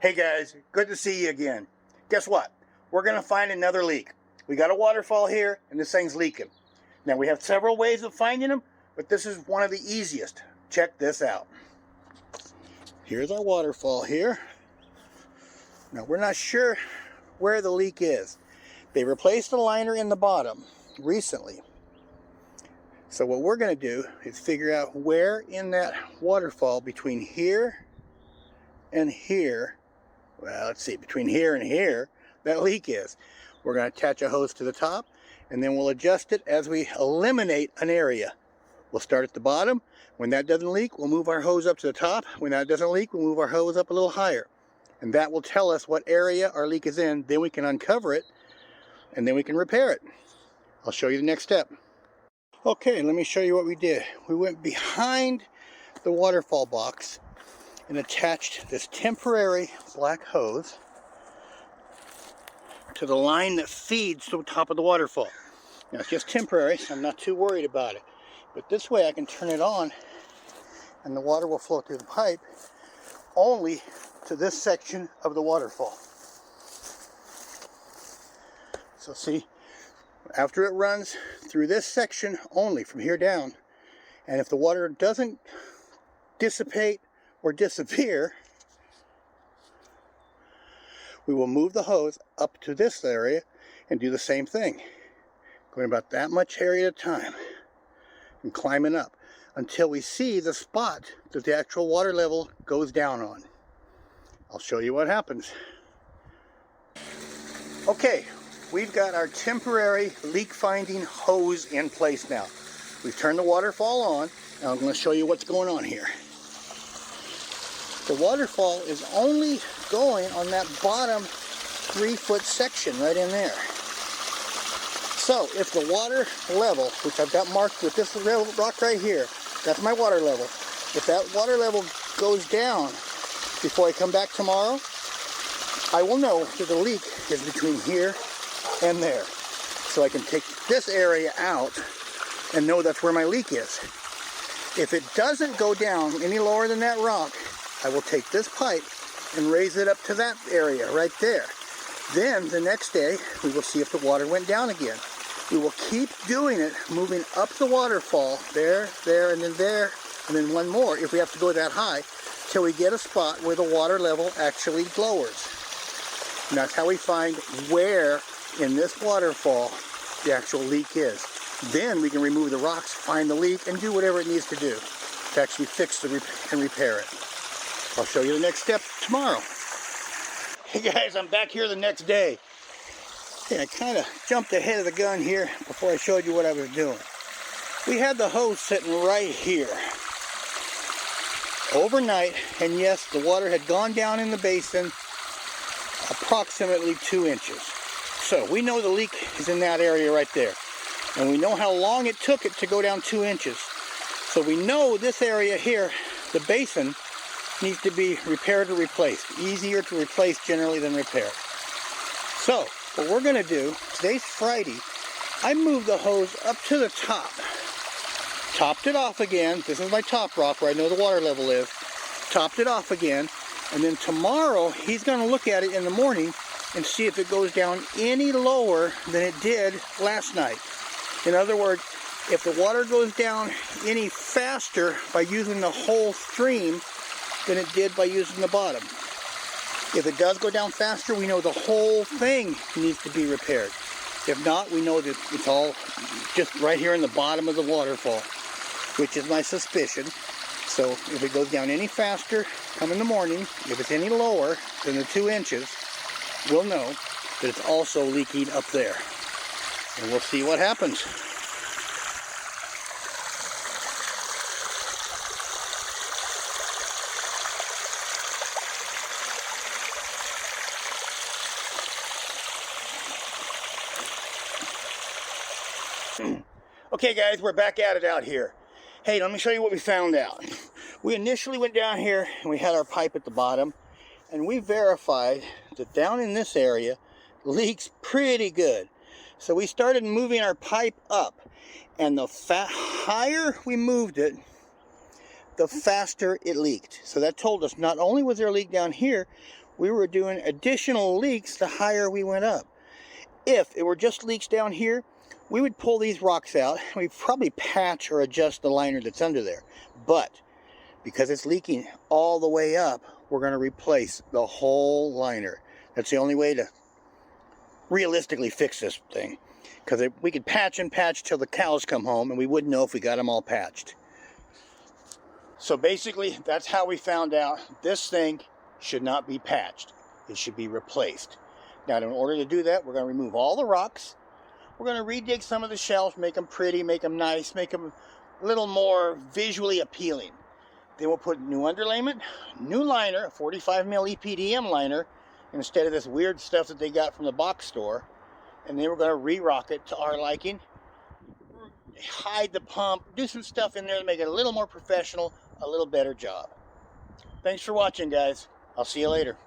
Hey guys, good to see you again. Guess what? We're going to find another leak. We got a waterfall here and this thing's leaking. Now we have several ways of finding them, but this is one of the easiest. Check this out. Here's our waterfall here. Now we're not sure where the leak is. They replaced the liner in the bottom recently. So what we're going to do is figure out where in that waterfall between here and here, well, let's see, between here and here, that leak is. We're going to attach a hose to the top, and then we'll adjust it as we eliminate an area. We'll start at the bottom. When that doesn't leak, we'll move our hose up to the top. When that doesn't leak, we'll move our hose up a little higher. And that will tell us what area our leak is in. Then we can uncover it, and then we can repair it. I'll show you the next step. Okay, let me show you what we did. We went behind the waterfall box and attached this temporary black hose to the line that feeds the top of the waterfall. Now it's just temporary, so I'm not too worried about it. But this way I can turn it on and the water will flow through the pipe only to this section of the waterfall. So see, after it runs through this section only from here down, and if the water doesn't dissipate or disappear, we will move the hose up to this area and do the same thing, going about that much area at a time and climbing up until we see the spot that the actual water level goes down on. I'll show you what happens. Okay, we've got our temporary leak finding hose in place now. We've turned the waterfall on, and I'm going to show you what's going on here. The waterfall is only going on that bottom 3-foot section right in there. So if the water level, which I've got marked with this rock right here, that's my water level. If that water level goes down before I come back tomorrow, I will know that the leak is between here and there. So I can take this area out and know that's where my leak is. If it doesn't go down any lower than that rock, I will take this pipe and raise it up to that area right there. Then the next day, we will see if the water went down again. We will keep doing it, moving up the waterfall, there, and then one more, if we have to go that high, till we get a spot where the water level actually lowers. And that's how we find where in this waterfall the actual leak is. Then we can remove the rocks, find the leak, and do whatever it needs to do to actually fix and repair it. I'll show you the next step tomorrow. Hey guys, I'm back here the next day. Hey, I kind of jumped ahead of the gun here before I showed you what I was doing. We had the hose sitting right here overnight, and yes, the water had gone down in the basin approximately 2 inches. So we know the leak is in that area right there. And we know how long it took it to go down 2 inches. So we know this area here, the basin, needs to be repaired or replaced. Easier to replace generally than repair. So what we're going to do, today's Friday, I moved the hose up to the top. Topped it off again. This is my top rock where I know the water level is. Topped it off again. And then tomorrow, he's going to look at it in the morning and see if it goes down any lower than it did last night. In other words, if the water goes down any faster by using the whole stream than it did by using the bottom. If it does go down faster, we know the whole thing needs to be repaired. If not, we know that it's all just right here in the bottom of the waterfall, which is my suspicion. So if it goes down any faster, come in the morning, if it's any lower than the 2 inches, we'll know that it's also leaking up there. And we'll see what happens. Okay guys, we're back at it out here. Hey, let me show you what we found out. We initially went down here and we had our pipe at the bottom, and we verified that down in this area leaks pretty good. So we started moving our pipe up, and the higher we moved it, the faster it leaked. So that told us not only was there a leak down here, we were doing additional leaks the higher we went up. If it were just leaks down here, we would pull these rocks out and we'd probably patch or adjust the liner that's under there. But because it's leaking all the way up, we're going to replace the whole liner. That's the only way to realistically fix this thing. Because we could patch and patch till the cows come home and we wouldn't know if we got them all patched. So basically, that's how we found out this thing should not be patched. It should be replaced. Now, in order to do that, we're going to remove all the rocks. We're going to redig some of the shelves, make them pretty, make them nice, make them a little more visually appealing. Then we'll put new underlayment, new liner, a 45mm EPDM liner, instead of this weird stuff that they got from the box store. And then we're going to re-rock it to our liking. Hide the pump, do some stuff in there to make it a little more professional, a little better job. Thanks for watching, guys. I'll see you later.